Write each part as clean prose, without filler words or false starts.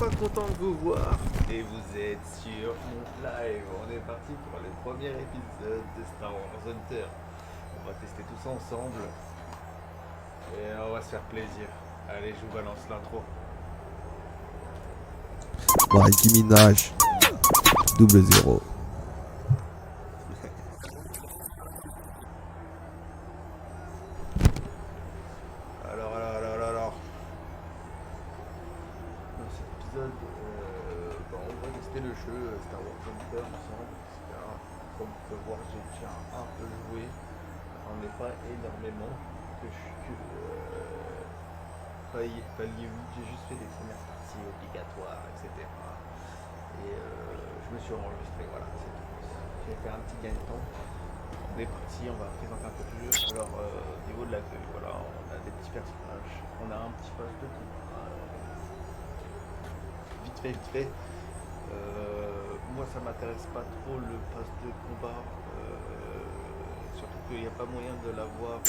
pas content de vous voir et vous êtes sur mon live. On est parti pour le premier épisode de Star Wars Hunter. On va tester tout ça ensemble et on va se faire plaisir. Allez, je vous balance l'intro. Nicki Minaj, 00. Alors. Dans cet épisode, on va tester le jeu Star Wars Hunter ensemble, etc. Comme vous pouvez voir, j'ai déjà un peu joué. On n'est pas énormément, que je suis que pas lié, j'ai juste fait des premières parties obligatoires, etc. Et je me suis enregistré, voilà, c'est tout. J'ai fait un petit gain de temps. On est parti, on va présenter un peu le jeu. Alors, au niveau de l'accueil, voilà, on a des petits personnages, on a un petit poste de combat. Vite fait. Moi, ça m'intéresse pas trop le pass de combat, surtout qu'il n'y a pas moyen de l'avoir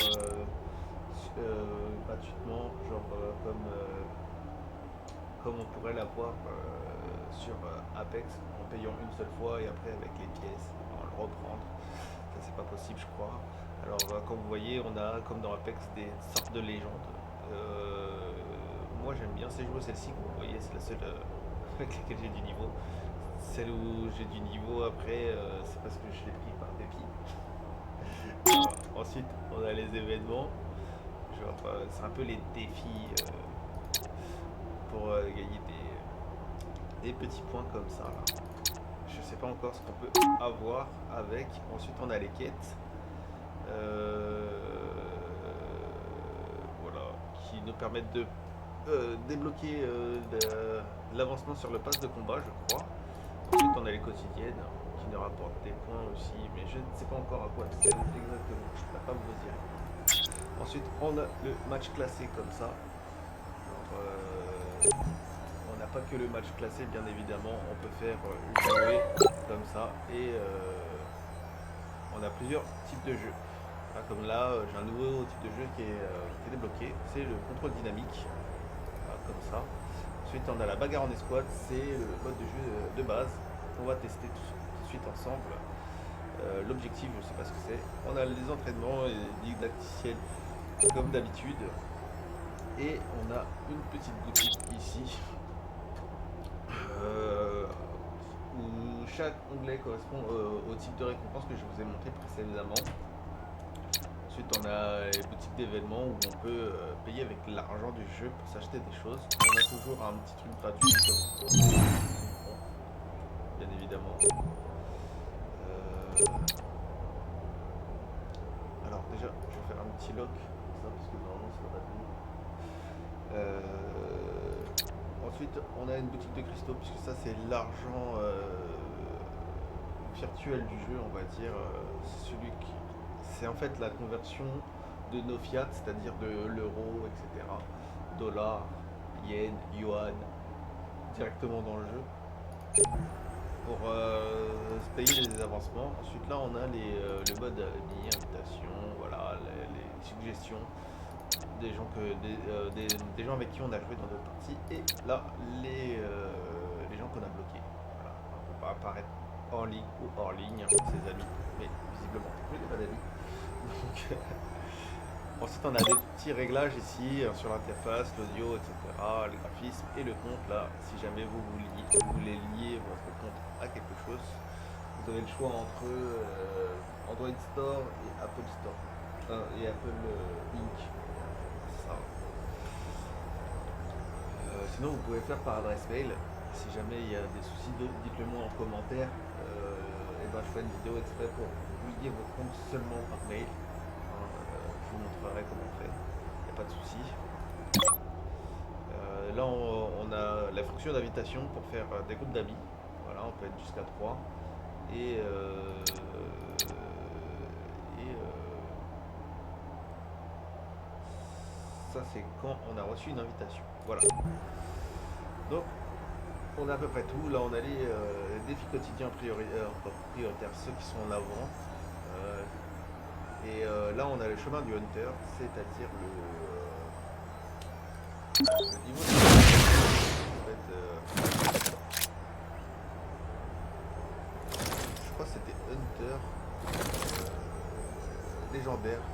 gratuitement, genre comme on pourrait l'avoir sur Apex en payant une seule fois et après avec les pièces, on va le reprendre. Ça, c'est pas possible, je crois. Alors, comme vous voyez, on a comme dans Apex des sortes de légendes. Moi, j'aime bien ces jouer celle-ci, comme vous voyez, c'est la seule avec laquelle j'ai du niveau. Celle où j'ai du niveau après, c'est parce que je l'ai pris par dépit. Ensuite, on a les événements. Genre, c'est un peu les défis pour gagner des petits points comme ça. Là. Je sais pas encore ce qu'on peut avoir avec. Ensuite, on a les quêtes. Voilà, qui nous permettent de débloquer l'avancement sur le pass de combat, je crois. Ensuite, on a les quotidiennes qui nous rapportent des points aussi, mais je ne sais pas encore à quoi elles servent exactement. Je ne peux pas vous dire. Ensuite, on a le match classé comme ça. Alors, on n'a pas que le match classé, bien évidemment. On peut faire jouer comme ça et on a plusieurs types de jeux. Là, comme là, j'ai un nouveau type de jeu qui est débloqué. C'est le contrôle dynamique. Voilà, comme ça. Ensuite, on a la bagarre en escouade, c'est le mode de jeu de base. On va tester tout de suite ensemble. L'objectif, je ne sais pas ce que c'est. On a les entraînements et didacticiels comme d'habitude. Et on a une petite boutique ici où chaque onglet correspond au type de récompense que je vous ai montré précédemment. Ensuite, on a les boutiques d'événements où on peut payer avec l'argent du jeu pour s'acheter des choses. On a toujours un petit truc gratuit comme bien évidemment. Alors déjà, je vais faire un petit lock ça parce que normalement ça va pas. Ensuite, on a une boutique de cristaux puisque ça c'est l'argent virtuel du jeu, on va dire. C'est en fait la conversion de nos fiat, c'est-à-dire de l'euro, etc. Dollar, yen, yuan, directement dans le jeu pour se payer les avancements. Ensuite là on a le mode ami, invitation, voilà, les suggestions des gens des gens avec qui on a joué dans notre partie et là les gens qu'on a bloqués. Voilà, on peut pas apparaître en ligne ou hors ligne, ses amis, mais visiblement je n'ai pas d'amis. Donc ensuite on a des petits réglages ici sur l'interface, l'audio, etc. Le graphisme et le compte là, si jamais vous voulez lier votre compte à quelque chose, vous avez le choix entre Android Store et Apple Store et Apple Inc. Ça. Sinon vous pouvez faire par adresse mail. Si jamais il y a des soucis, dites-le moi en commentaire. Et ben je ferai une vidéo exprès pour vous lier votre compte seulement par mail. Je vous montrerai comment on fait, il n'y a pas de souci. Là on a la fonction d'invitation pour faire des groupes d'amis. Voilà, on peut être jusqu'à 3. Et ça c'est quand on a reçu une invitation. Voilà. Donc on a à peu près tout. Là on a les défis quotidiens prioritaires, ceux qui sont en avant. Et là on a le chemin du Hunter, c'est-à-dire le niveau de... En fait, légendaire.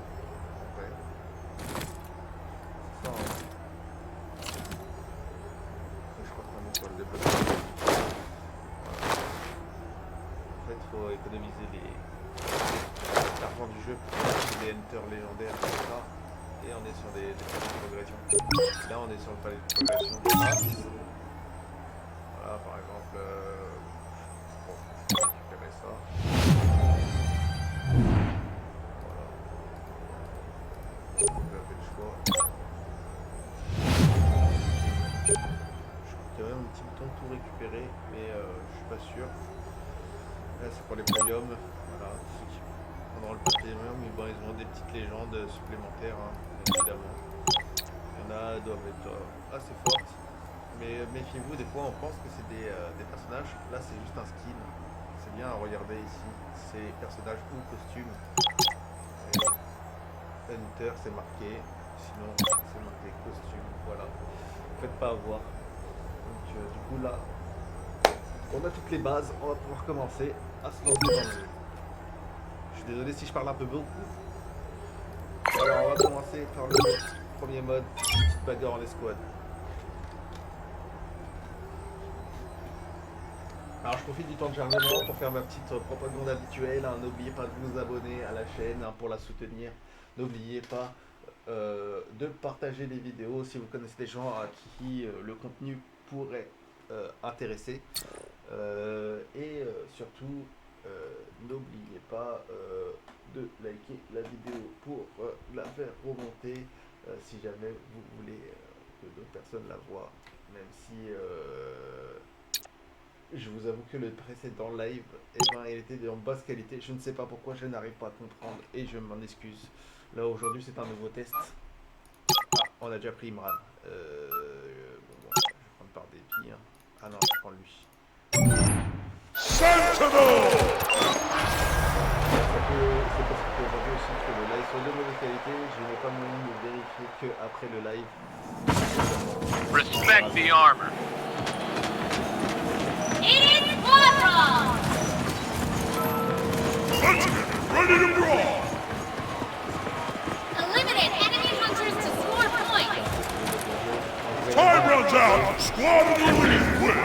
Ouais. C'est ça, hein. Je crois qu'on est sur le développement. Voilà. En fait, il faut économiser l'argent du jeu pour acheter des hunters légendaires, etc. Et on est sur des palais de progression. Là, on est sur le palais de progression de Mars. Voilà, par exemple, bon, je vais récupérer ça. Voilà. Vous avez le choix. Je crois qu'il y a même un petit bouton tout récupérer, mais je suis pas sûr. Là, c'est pour les premiums. Voilà, ceux qui prendront le premium, mais bon, ils ont des petites légendes supplémentaires, hein, évidemment. Il y en a doivent être assez fortes. Mais méfiez-vous, des fois on pense que c'est des personnages. Là, c'est juste un skin. C'est bien à regarder ici. C'est personnages ou costumes. Et Hunter, c'est marqué. Sinon, c'est marqué costume. Voilà. Faites pas avoir. Donc, du coup, là, on a toutes les bases. On va pouvoir commencer à se lancer dans le jeu. Je suis désolé si je parle un peu beaucoup. Alors, on va commencer par le premier mode, petite bagarre en escouade. Alors je profite du temps de chargement pour faire ma petite propagande habituelle, hein. N'oubliez pas de vous abonner à la chaîne, hein, pour la soutenir. N'oubliez pas de partager les vidéos si vous connaissez des gens à qui le contenu pourrait intéresser. Et surtout, n'oubliez pas de liker la vidéo pour la faire remonter si jamais vous voulez que d'autres personnes la voient. Même si je vous avoue que le précédent live, il était en basse qualité. Je ne sais pas pourquoi, je n'arrive pas à comprendre et je m'en excuse. Là aujourd'hui c'est un nouveau test. Ah, on a déjà pris Imran. Bon, je vais prendre par dépit, hein. Ah non, je prends lui. Sentinel! C'est parce qu'aujourd'hui aussi je fais le live sur de mauvaise qualité. Je n'ai pas moyen de vérifier que après le live. Respect the armor. Ready to brawl! Eliminate enemy hunters to score points! Time runs out! Squad of the elite win!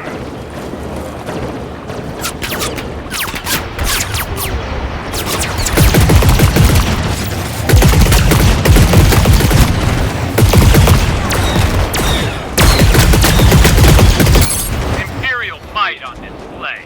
Imperial might on display.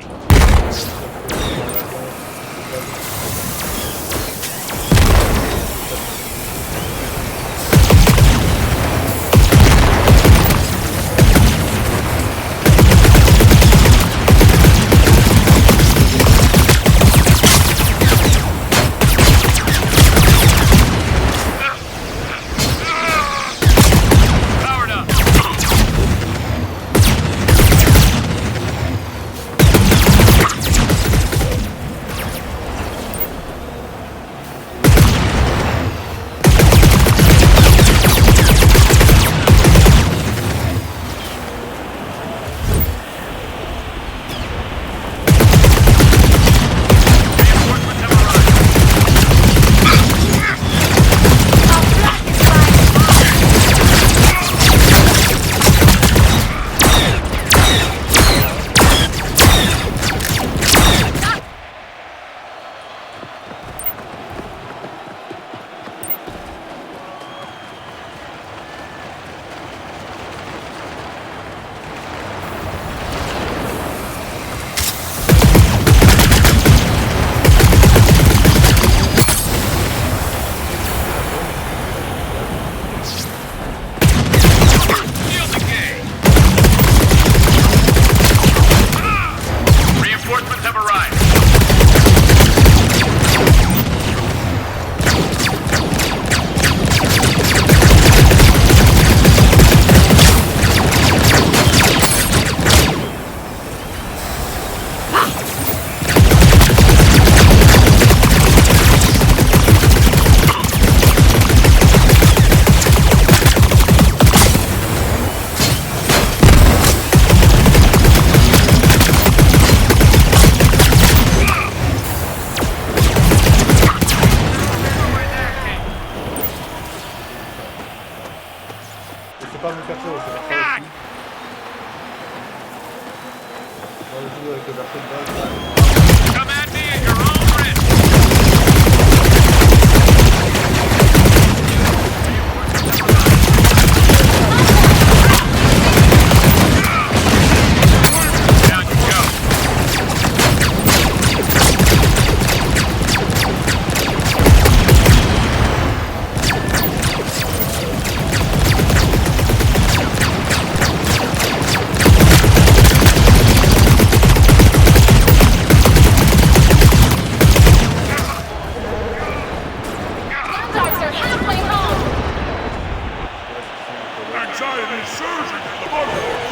Dans le jeu avec le verset de base, Come at me at your own risk. Down you go. Dogs are halfway home. Anxiety is surging in the motherboard.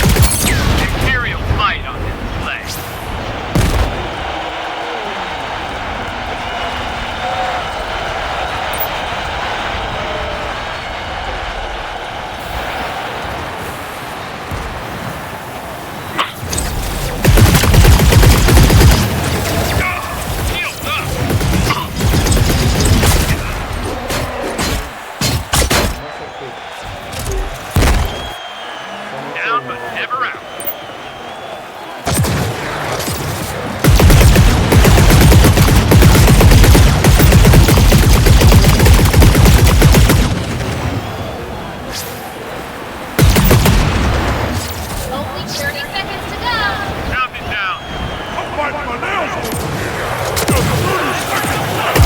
Imperial might on display. Shields up. Down but never out. Only 30 seconds to go. Counting down. I'm biting my nails off. Just 30 seconds left.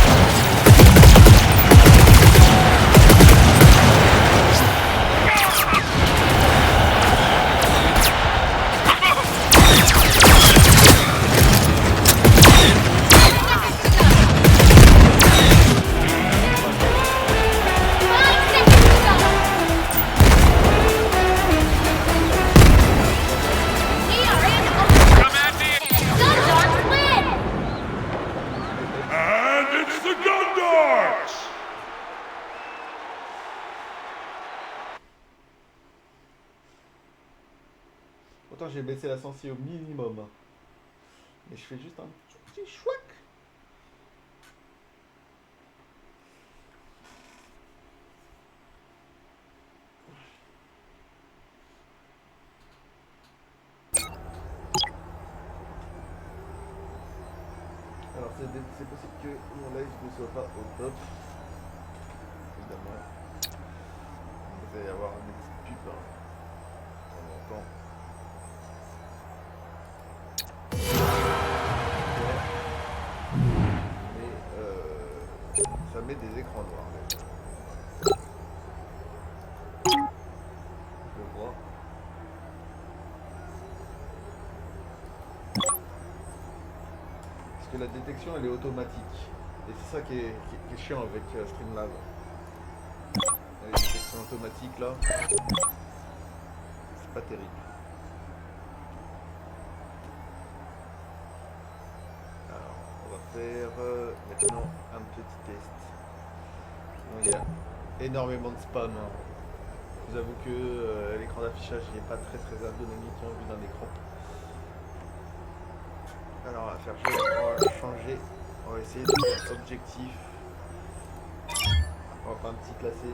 Come at me. And it's the Gundars! Pourtant j'ai baissé la sensi au minimum. Mais je fais juste un petit chouac. Alors c'est possible que mon live ne soit pas au top. Évidemment. Il va y avoir des petites pubs hein, de temps en temps. Mais ça met des écrans noirs. Déjà. Je le vois. Parce que la détection elle est automatique. Et c'est ça qui est chiant avec Streamlab. La détection automatique là, c'est pas terrible. Alors, on va faire maintenant un petit test. Bon, il y a énormément de spam. Hein. Je vous avoue que l'écran d'affichage n'est pas très ergonomique hein, vu d'un écran. Alors on va faire changer, on va essayer de faire objectif. On va faire un petit classé,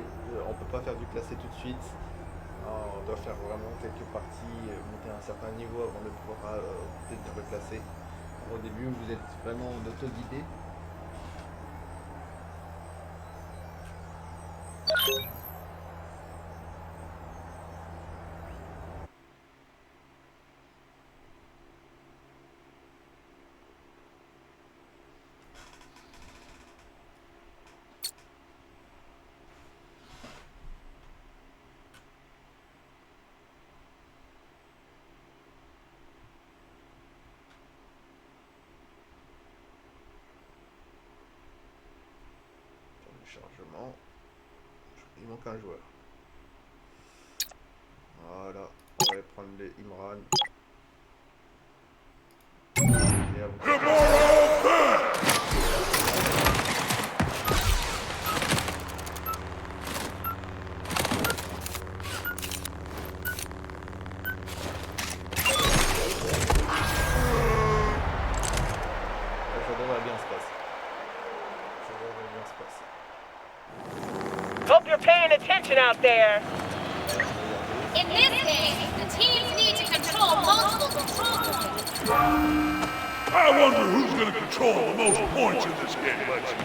on peut pas faire du classé tout de suite. Alors, on doit faire vraiment quelques parties, monter à un certain niveau avant de pouvoir peut-être le classer. Au début vous êtes vraiment en auto-guidé. Chargement. Il manque un joueur. Voilà. On va aller prendre les Imran. Et à vous. out there. In this game, the teams need to control multiple control points. I wonder who's gonna control the most points in this game, Lexi.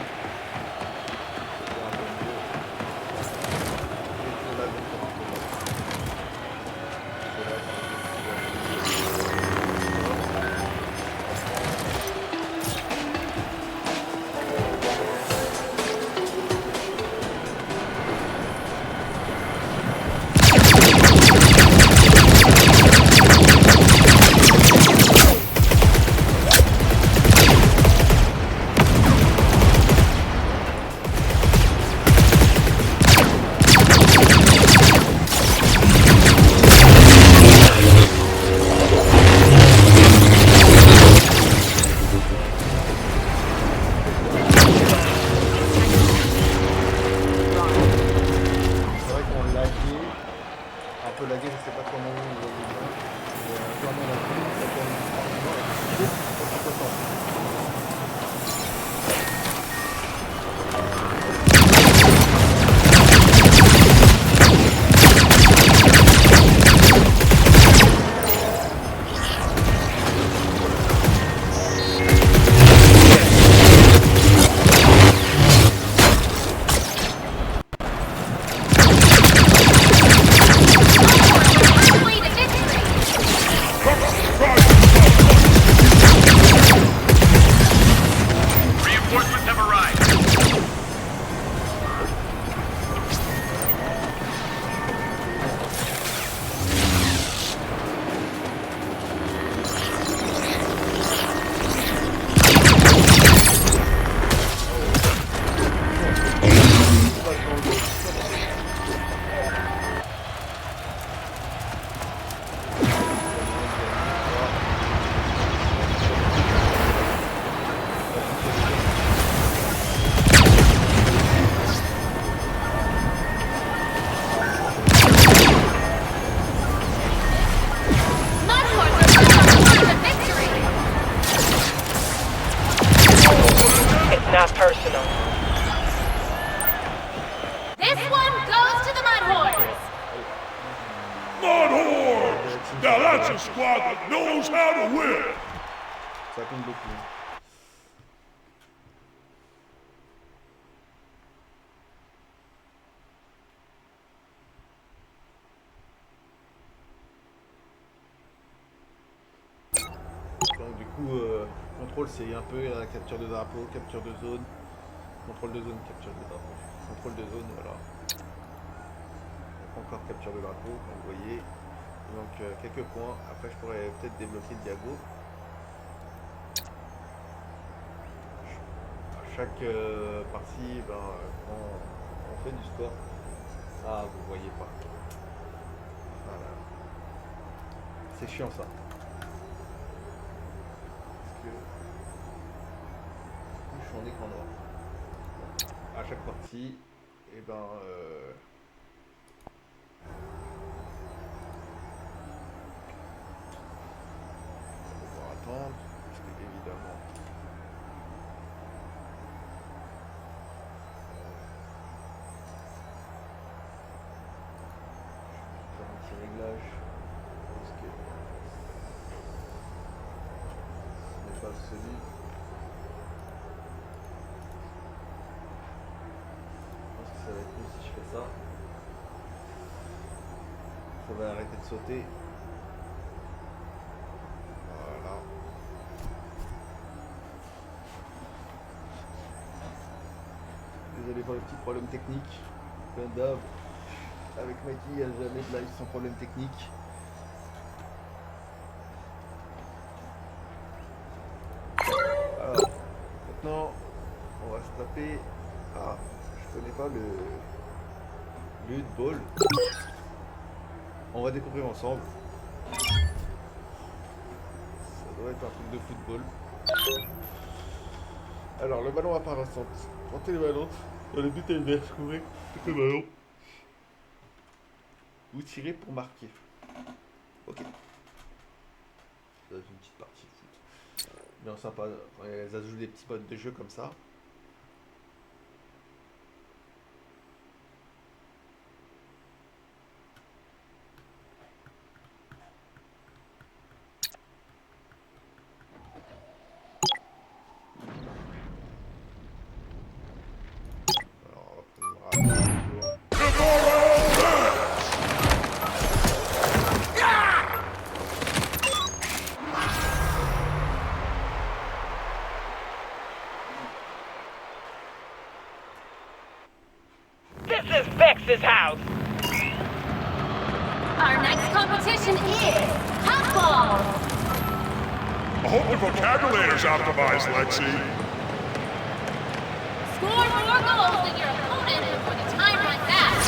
Not personal. This one goes to the Mudhorns. Mudhorns! Now that's a squad that knows how to win! Ça compte beaucoup. Donc du coup, contrôle c'est un peu la capture de drapeau, capture de zone, contrôle de zone, capture de drapeau, contrôle de zone, voilà. Donc encore capture de drapeau, comme vous voyez. Donc quelques points, après je pourrais peut-être débloquer le diago. À chaque partie, quand on fait du score, ah vous voyez pas. Voilà. C'est chiant ça. Je suis en écran noir. À chaque partie, et on va devoir attendre, parce que évidemment je vais faire un petit réglage parce que ce n'est pas celui. Ça va être mieux si je fais ça. Ça va arrêter de sauter. Voilà. Désolé pour les petits problèmes techniques. Comme d'hab. Avec Mikey, il n'y a jamais de live sans problème technique. Alors, maintenant, on va se taper. Ah. Je connais pas le handball. On va découvrir ensemble. Ça doit être un truc de football. Alors le ballon apparaît. Tentez le ballon dans le but adverse. Couvrez le ballon. Vous tirez pour marquer. Ok. Ça doit être une petite partie de foot. Bien sympa. Elles ajoutent des petits modes de jeu comme ça. Our next competition is hot balls. I hope your vocabulary's optimized, Lexi. Score more goals than your opponent before the time runs out.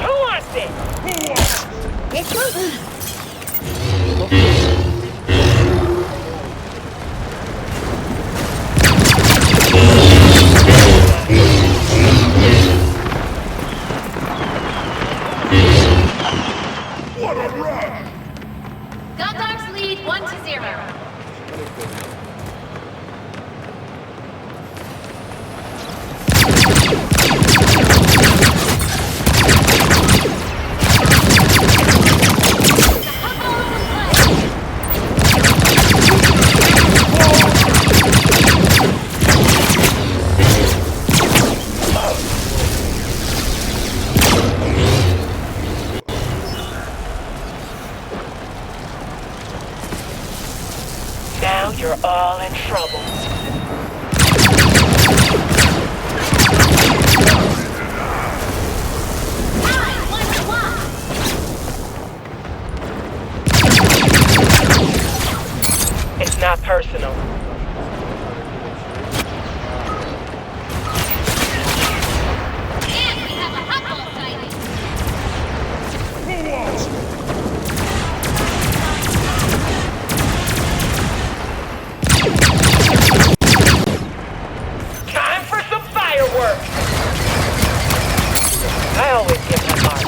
Who wants it? What a run! Gundams lead 1-0. Now you're all in trouble. Time 1-1. It's not personal. And we have a hot ball sighting. Who wants it? Time for some fireworks! I always get my mark.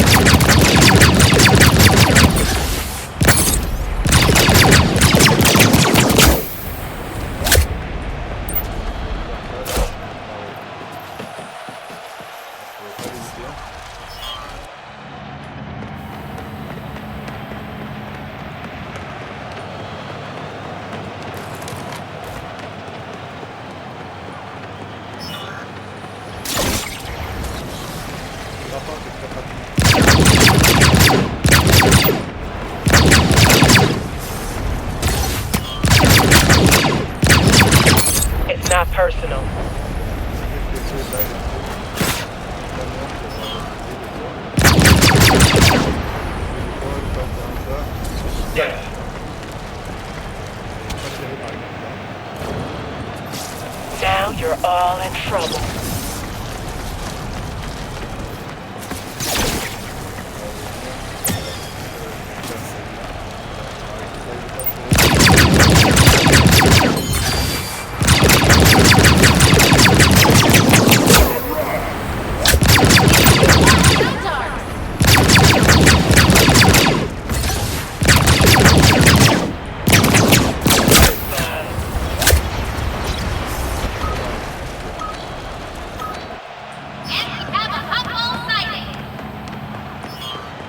It's not personal. Now you're all in trouble. Gundars. And we have a hot ball sighting.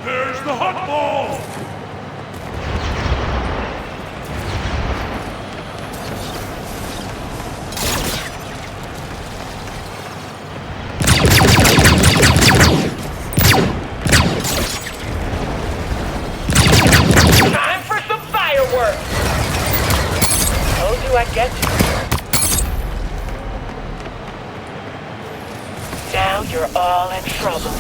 There's the hot ball! Time for some fireworks! Told you I'd get you. Now you're all in trouble.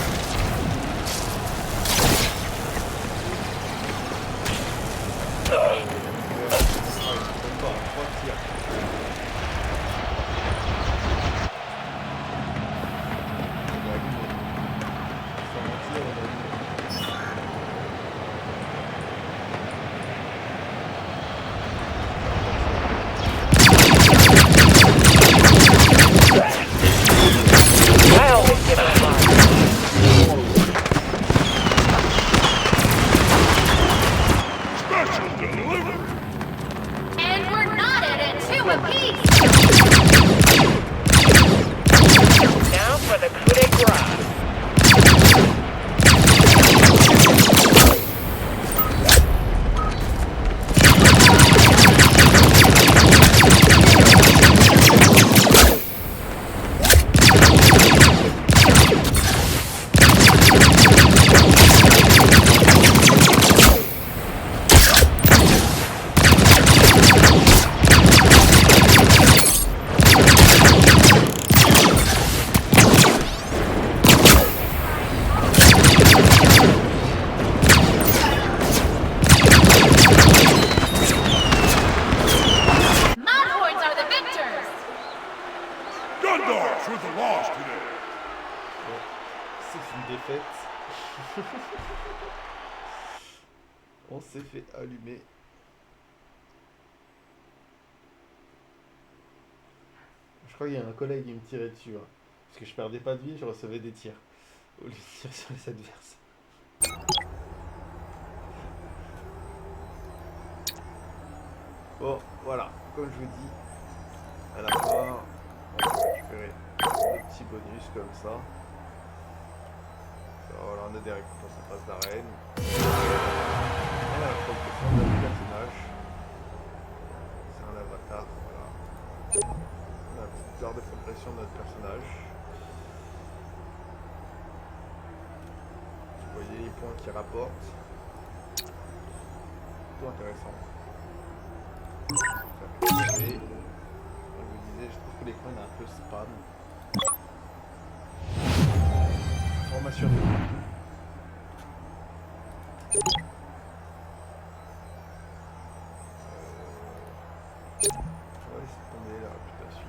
I always get my mark. Special delivery! And we're knotted at 2 apiece. Now for the coup de grace. dogs with the loss today. Bon, c'est une défaite. On s'est fait allumer. Je crois qu'il y a un collègue qui me tirait dessus. Hein. Parce que je perdais pas de vie, je recevais des tirs. Au lieu de tirer sur les adversaires. Bon, voilà, comme je vous dis, à la fin, on va récupérer des petits bonus comme ça. Voilà, on a des récompenses en face d'arène. On a la progression de notre personnage. C'est un avatar, voilà. On a la petite barre de progression de notre personnage. Vous voyez les points qui rapportent. Plutôt intéressant. Comme je vous disais, je trouve que l'écran est un peu spam. Formation de on va laisser tomber la réputation.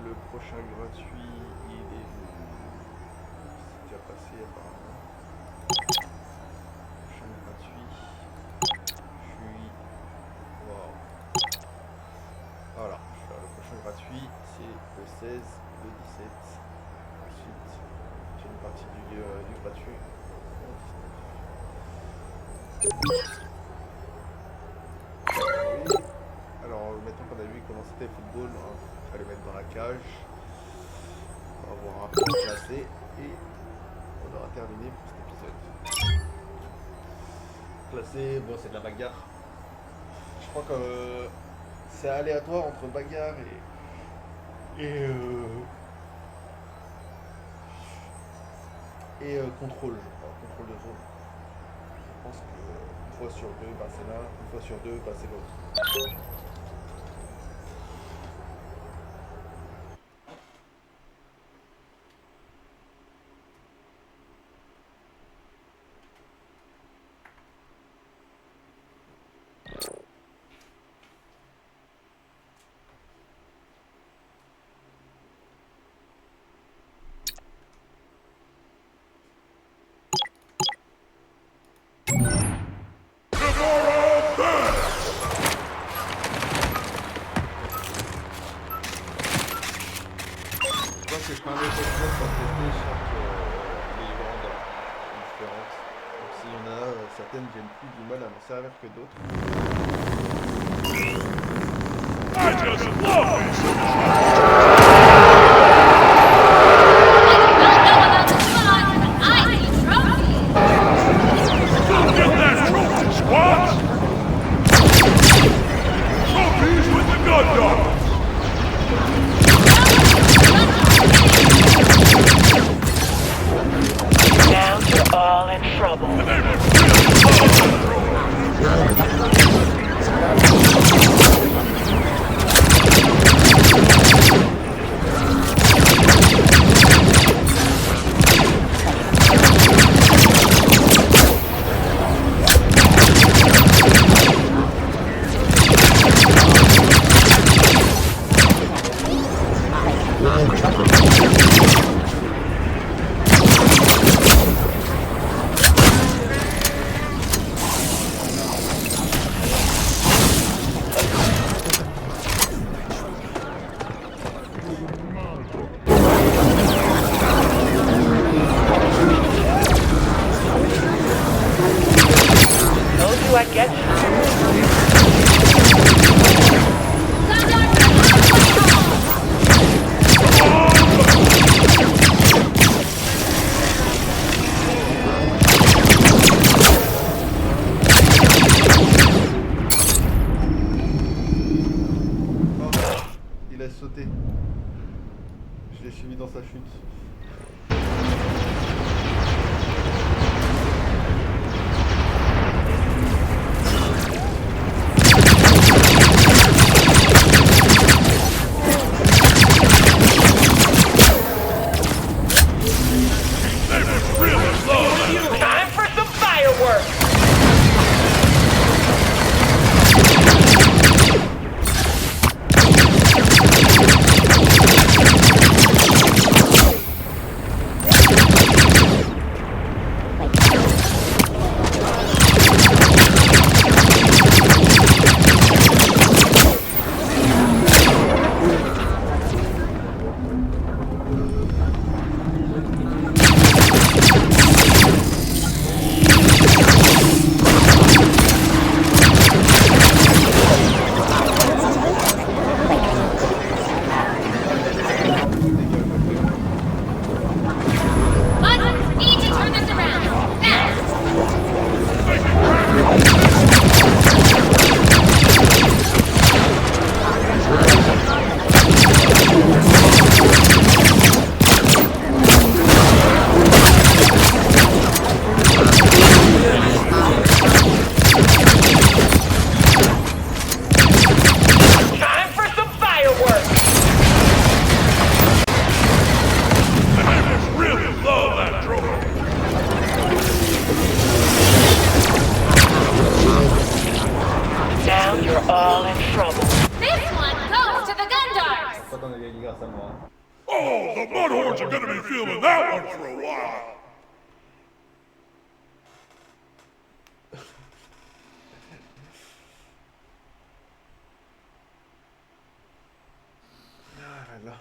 Le prochain gratuit, il est déjà passé apparemment. Prochain gratuit. Wow. Voilà, le prochain gratuit, c'est le 16, le 17. Ensuite, j'ai une partie du gratuit. Oui. Alors maintenant qu'on a vu comment c'était le football, il fallait mettre dans la cage. On va avoir un peu classé et on aura terminé pour cet épisode. Classé, bon c'est de la bagarre. Je crois que c'est aléatoire entre bagarre et contrôle, je crois, contrôle de zone. Je pense que une fois sur deux, bah, c'est l'un, une fois sur deux, bah, c'est l'autre. Que je prends un autre épisode pour tester chaque légende différente. Donc s'il y en a certaines j'ai plus du mal à m'en servir que d'autres. I just love this. I do not know about the fun, but I need trophies. Go get that trophy, squad! Trophies with the gun dogs! Now you're all in trouble. I get Il a sauté. Je l'ai suivi dans sa chute. crois qu'on a gagné grâce à moi. Hein. Oh, the Mudhorns are gonna be feeling that one for a while. Ah là là.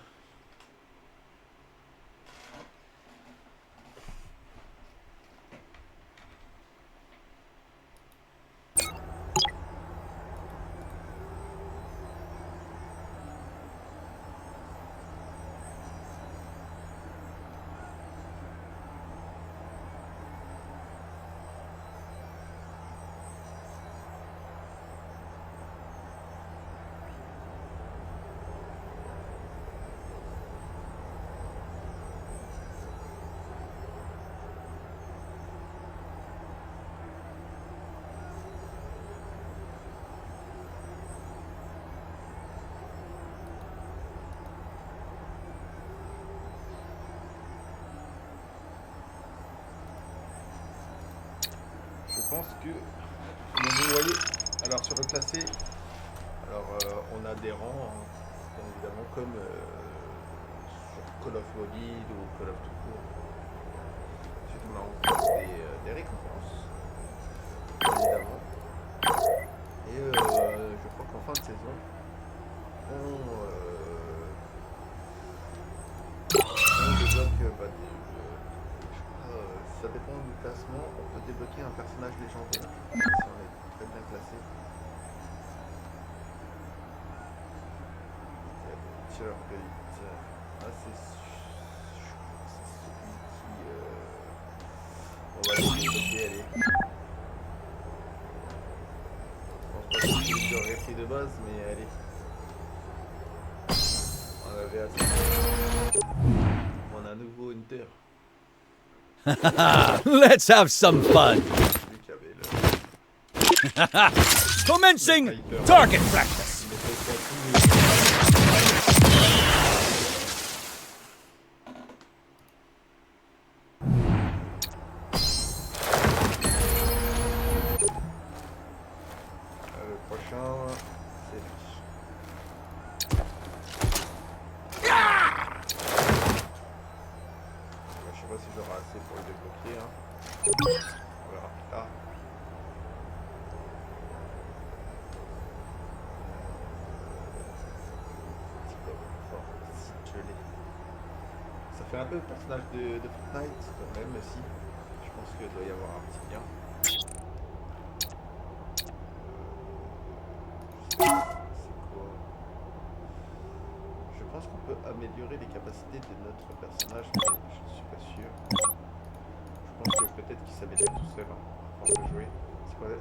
Je pense que, comme vous voyez, alors sur le classé, alors on a des rangs, hein, bien évidemment, comme sur Call of Duty ou Call of tout court. Ensuite on a encore des récompenses, bien évidemment. Et je crois qu'en fin de saison, on débloque ça dépend du classement, on peut débloquer un personnage légendaire si on est très bien classé. Tireur d'élite. Ah, c'est celui qui. On va le débloquer, allez. Je pense pas que c'est sur réfléchi de base, mais allez. On avait assez. On a un nouveau Hunter. Let's have some fun. Celui qui avait le. Commencing target practice. Le prochain, c'est lui. Je sais pas si j'aurai assez pour le débloquer. Hein. On verra plus tard. Petit peu fort, si je l'ai. Ça fait un peu le personnage de Fortnite quand même aussi. Je pense qu'il doit y avoir un petit lien. C'est quoi? Je pense qu'on peut améliorer les capacités de notre personnage, mais je ne suis pas sûr. Je pense que peut-être qu'il s'améliore tout seul hein, avant de jouer.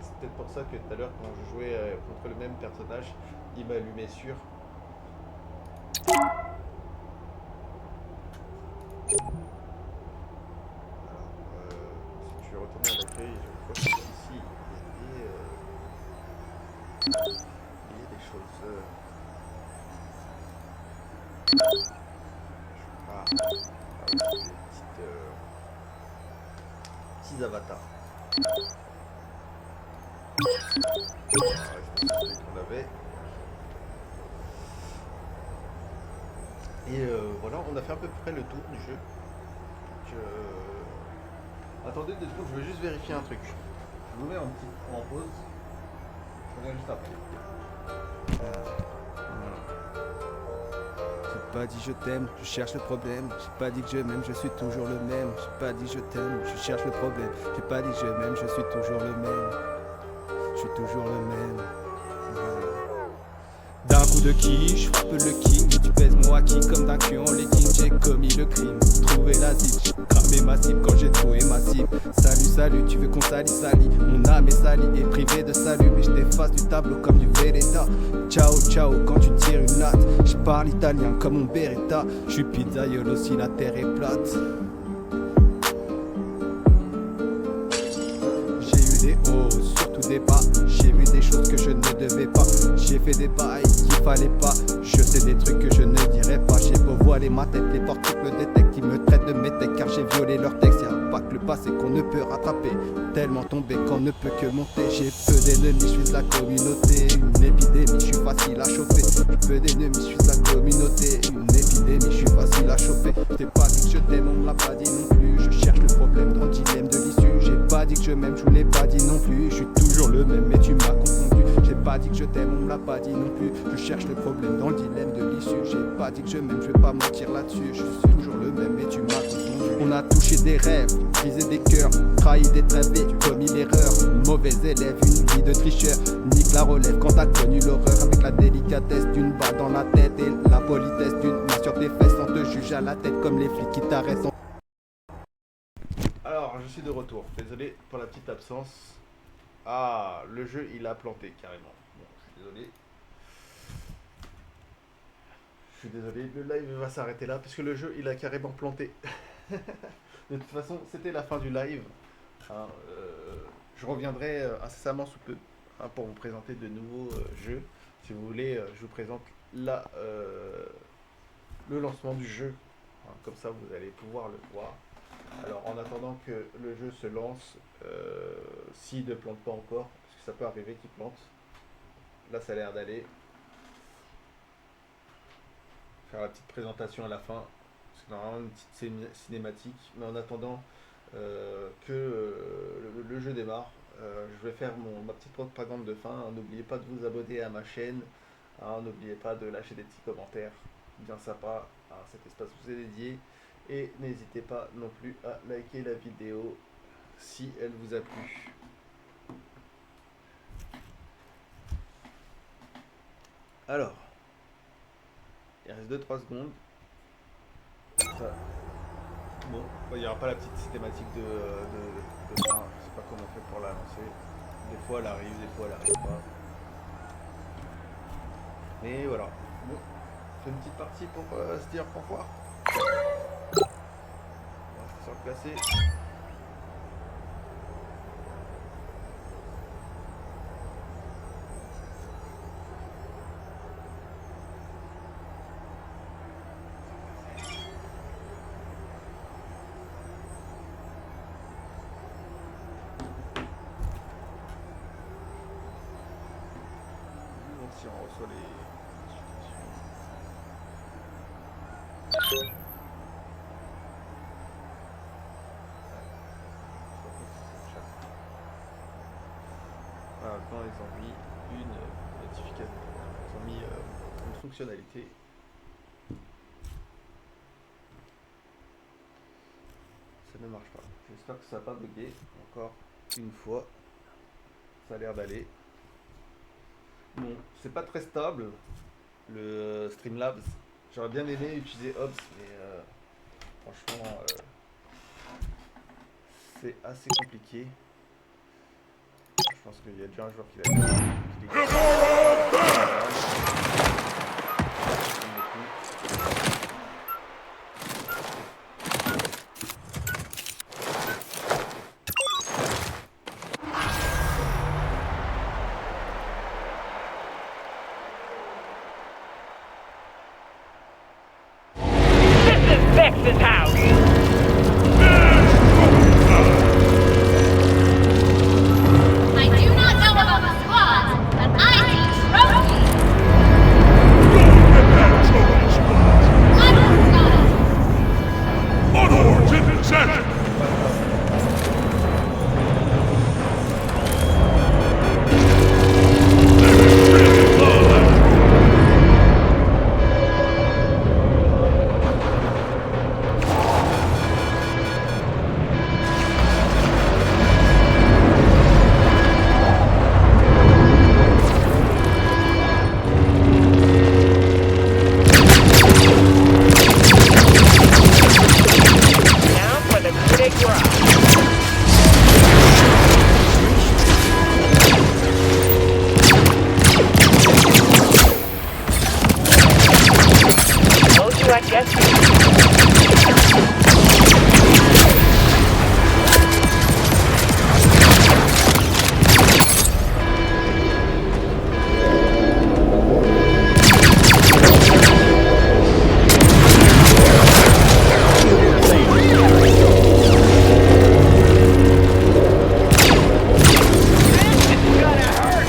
C'est peut-être pour ça que tout à l'heure quand je jouais contre le même personnage, il m'allumait sur. Alors, si tu retournes à l'accueil, je crois qu'ici il y a des choses. Des petits avatars. Qu'on avait. Et voilà, on a fait à peu près le tour du jeu. Donc, attendez 2 secondes, je veux juste vérifier un truc. Je vous mets en pause. Je reviens juste après. J'ai pas dit je t'aime, je cherche le problème. J'ai pas dit que je m'aime, je suis toujours le même. J'ai pas dit je t'aime, je cherche le problème. J'ai pas dit je m'aime, je suis toujours le même. Je suis toujours le même. D'un coup de qui, je frappe le king. Tu pèses moi qui comme d'un cul en legging. J'ai commis le crime, trouvé la zip. J'ai cramé ma cible quand j'ai trouvé ma cible. Salut, salut, tu veux qu'on salit. Mon âme est salie et privée de salut. Mais je t'efface du tableau comme du Velletta. Ciao, ciao, quand tu tires une latte. Je parle italien comme mon Beretta. Je suis pizzaiolo si la terre est plate. J'ai eu des hauts, surtout des bas. J'ai vu des choses que je ne devais pas. J'ai fait des bails qu'il fallait pas. Je sais des trucs que je ne dirais pas. J'ai beau voiler ma tête, les portiques me détectent. Ils me traitent de métèque car j'ai violé leur texte. Y'a pas que le passé qu'on ne peut rattraper. Tellement tombé qu'on ne peut que monter. J'ai peu d'ennemis, je suis de la communauté. Une épidémie, je suis facile à choper. J'ai peu d'ennemis, je suis de la communauté. la choper. Je t'ai pas dit que je t'aime, on me l'a pas dit non plus. Je cherche le problème dans le dilemme de l'issue. J'ai pas dit que je m'aime, je vous l'ai pas dit non plus. Je suis toujours le même, mais tu m'as confondu. J'ai pas dit que je t'aime, on me l'a pas dit non plus. Je cherche le problème dans le dilemme de l'issue. J'ai pas dit que je m'aime, je vais pas mentir là-dessus. Je suis toujours le même, mais tu m'as confondu. On a touché des rêves, brisé des cœurs, trahi des rêves et commis l'erreur. Mauvais élève, une vie de tricheur. Nique la relève quand t'as connu l'horreur. Avec la délicatesse d'une balle dans la tête et la politesse d'une main sur tes fesses. On te juge à la tête comme les flics qui t'arrêtent. Alors, je suis de retour. Désolé pour la petite absence. Ah, le jeu, il a planté carrément. Bon, je suis désolé. Je suis désolé, le live va s'arrêter là parce que le jeu, il a carrément planté. De toute façon, c'était la fin du live. Hein, je reviendrai incessamment sous peu pour vous présenter de nouveaux jeux. Si vous voulez, je vous présente là le lancement du jeu. Hein, comme ça, vous allez pouvoir le voir. Alors, en attendant que le jeu se lance, s'il ne plante pas encore, parce que ça peut arriver qu'il plante. Là, ça a l'air d'aller. Faire la petite présentation à la fin. C'est normalement une petite cinématique. Mais en attendant que le jeu démarre, je vais faire ma petite propagande de fin. Hein, n'oubliez pas de vous abonner à ma chaîne. Hein, n'oubliez pas de lâcher des petits commentaires bien sympas. Hein, cet espace vous est dédié. Et n'hésitez pas non plus à liker la vidéo si elle vous a plu. Alors, il reste 2-3 secondes. Bon, il n'y aura pas la petite systématique de fin. Je sais pas comment on fait pour la lancer. Des fois elle arrive, des fois elle arrive pas. Mais voilà. Bon, c'est une petite partie pour se dire au revoir. On va rester sur le placé. Si on reçoit les notifications. Voilà, quand ils ont mis une notification, ils ont mis une fonctionnalité. Ça ne marche pas. J'espère que ça n'a pas bugué encore une fois. Ça a l'air d'aller. Bon, c'est pas très stable le Streamlabs. J'aurais bien aimé utiliser Ops, mais franchement, c'est assez compliqué. Je pense qu'il y a déjà un joueur qui Vex's house. I do not know about the squad, but I see trophies. Other squads. Mother's in possession! Now for the big rock. Told you I'd get you. It's gonna hurt.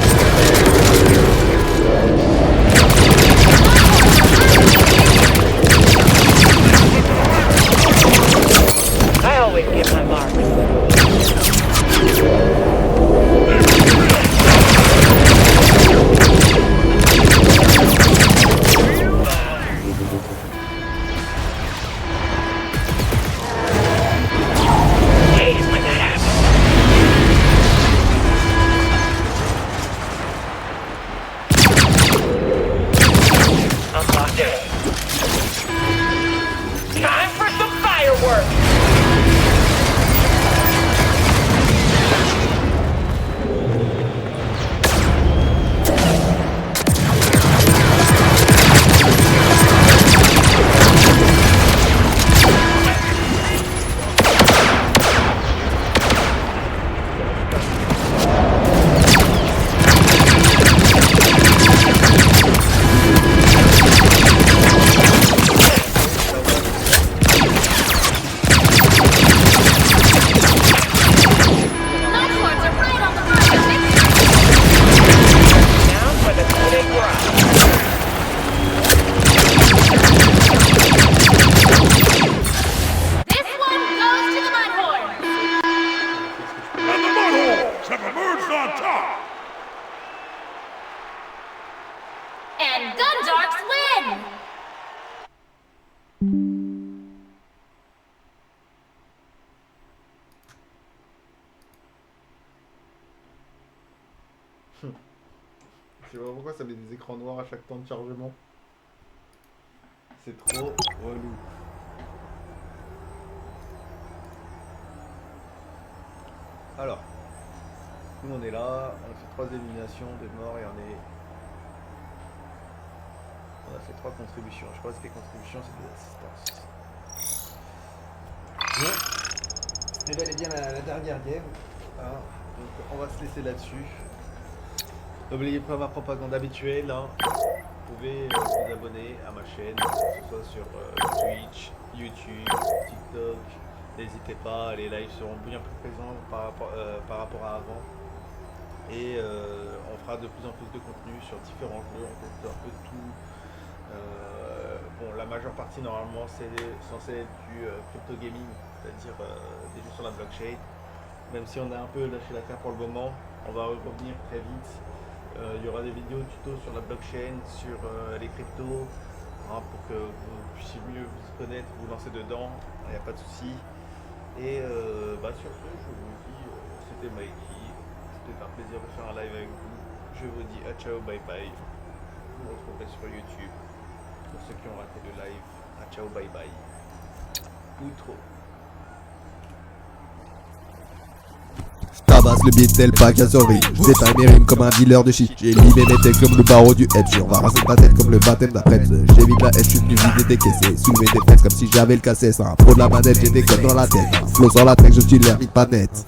Je sais pas pourquoi ça met des écrans noirs à chaque temps de chargement. C'est trop relou. Alors, nous on est là, on a fait 3 éliminations de morts et on a fait 3 contributions. Je crois que les contributions c'est de l'assistance. Bon, c'est bel et bien la dernière game. Hein. Donc on va se laisser là-dessus. N'oubliez pas ma propagande habituelle. Hein. Vous pouvez vous abonner à ma chaîne, que ce soit sur Twitch, YouTube, TikTok. N'hésitez pas, les lives seront bien plus présents par rapport à avant. Et on fera de plus en plus de contenu sur différents jeux, on teste un peu tout. Bon, la majeure partie normalement c'est censé être du crypto gaming, c'est-à-dire des jeux sur la blockchain. Même si on a un peu lâché l'affaire pour le moment, on va revenir très vite. Il y aura des vidéos tutos sur la blockchain, sur les cryptos, hein, pour que vous puissiez mieux vous connaître, vous lancer dedans, il n'y a pas de souci. Et sur ce, je vous dis, c'était Mikey, c'était un plaisir de faire un live avec vous. Je vous dis à ciao, bye bye. Vous me retrouverez sur YouTube. Pour ceux qui ont raté le live, à ciao, bye bye. Outro. Tabasse le beat tel pas qu'à sauver. Je détaille mes rimes comme un dealer de shit. J'ai limé mes textes comme le barreau du Edge. On va raser ta tête comme le baptême d'après. J'évite la haine, je suis venu vider tes caissés. Soulever des fesses comme si j'avais le cassé. C'est un pro de la manette, j'ai des codes dans la tête. Flow sur la tech, je suis l'air vite pas net.